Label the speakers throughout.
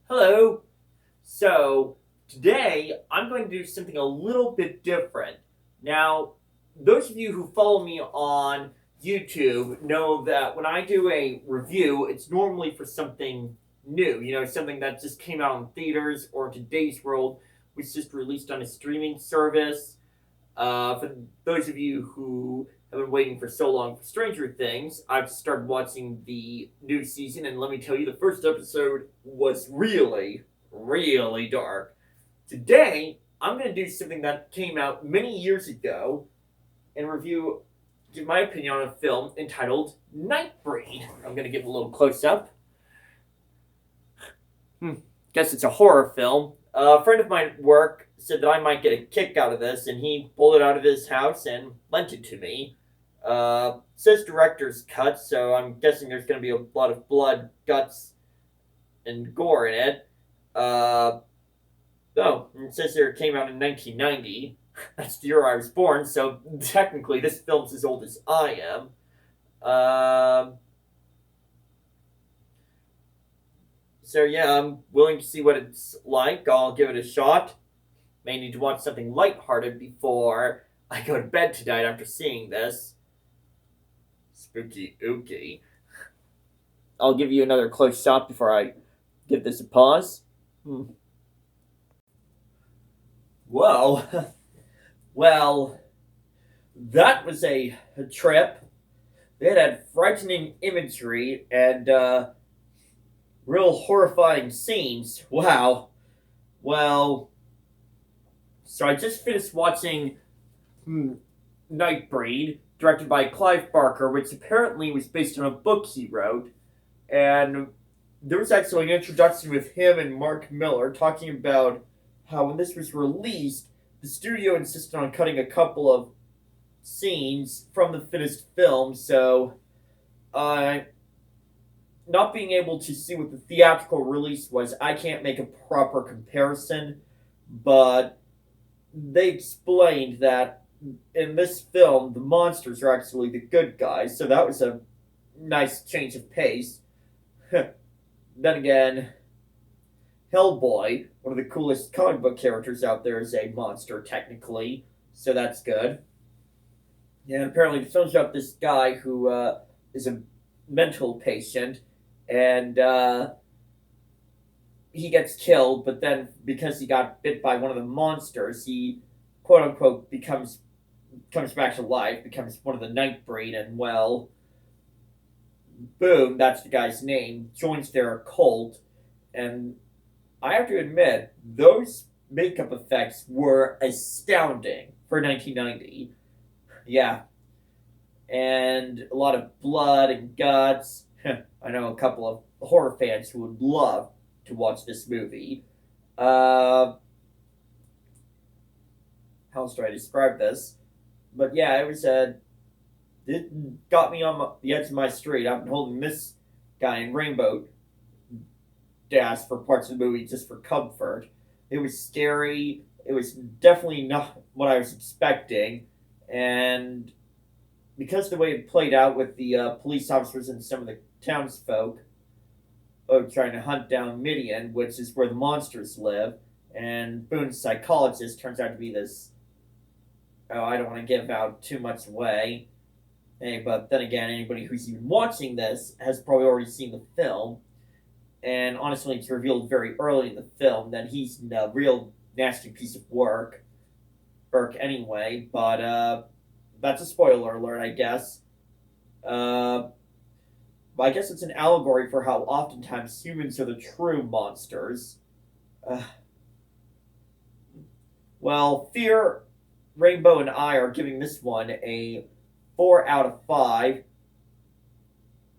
Speaker 1: Hello. So, today I'm going to do something a little bit different. Now, those of you who follow me on YouTube know that when I do a review, it's normally for something new, something that just came out in theaters or in today's world was just released on a streaming service. For those of you who have been waiting for so long for Stranger Things, I've started watching the new season, and let me tell you, the first episode was really, really dark. Today, I'm going to do something that came out many years ago and give my opinion on a film entitled Nightbreed. I'm going to give a little close up. Guess it's a horror film. A friend of mine at work said that I might get a kick out of this, and he pulled it out of his house and lent it to me. Says director's cut, so I'm guessing there's going to be a lot of blood, guts, and gore in it. It says there it came out in 1990. That's the year I was born, so technically this film's as old as I am. So yeah, I'm willing to see what it's like. I'll give it a shot. May need to watch something lighthearted before I go to bed tonight after seeing this. Spooky ooky. I'll give you another close shot before I give this a pause. Whoa. Well, that was a trip. It had frightening imagery and, real horrifying scenes. Wow. Well, so I just finished watching Nightbreed, directed by Clive Barker, which apparently was based on a book he wrote. And there was actually an introduction with him and Mark Miller talking about how when this was released, the studio insisted on cutting a couple of scenes from the finished film, so not being able to see what the theatrical release was, I can't make a proper comparison, but they explained that in this film, the monsters are actually the good guys, so that was a nice change of pace. Then again, Hellboy, one of the coolest comic book characters out there, is a monster, technically, so that's good. And apparently the film's about this guy who is a mental patient, and he gets killed, but then because he got bit by one of the monsters, he quote-unquote comes back to life, becomes one of the Nightbreed, and well, boom, that's the guy's name, joins their cult, and I have to admit, those makeup effects were astounding for 1990. Yeah. And a lot of blood and guts. I know a couple of horror fans who would love to watch this movie. How else do I describe this? But yeah, it got me on the edge of my street. I've been holding this guy in Rainbow Dash for parts of the movie just for comfort. It was scary. It was definitely not what I was expecting. And because the way it played out with the police officers and some of the townsfolk trying to hunt down Midian, which is where the monsters live, and Boone's psychologist turns out to be this... I don't want to give out too much away. Hey, but then again, anybody who's even watching this has probably already seen the film. And honestly, it's revealed very early in the film that he's a real nasty piece of work anyway, but that's a spoiler alert, I guess. I guess it's an allegory for how oftentimes humans are the true monsters. Well, Fear, Rainbow, and I are giving this one a 4 out of 5.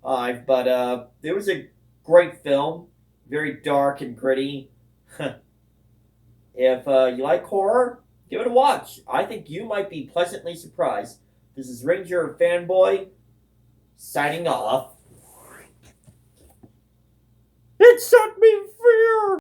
Speaker 1: But it was a great film, very dark and gritty. If you like horror, give it a watch. I think you might be pleasantly surprised. This is Ranger Fanboy, signing off. It shot me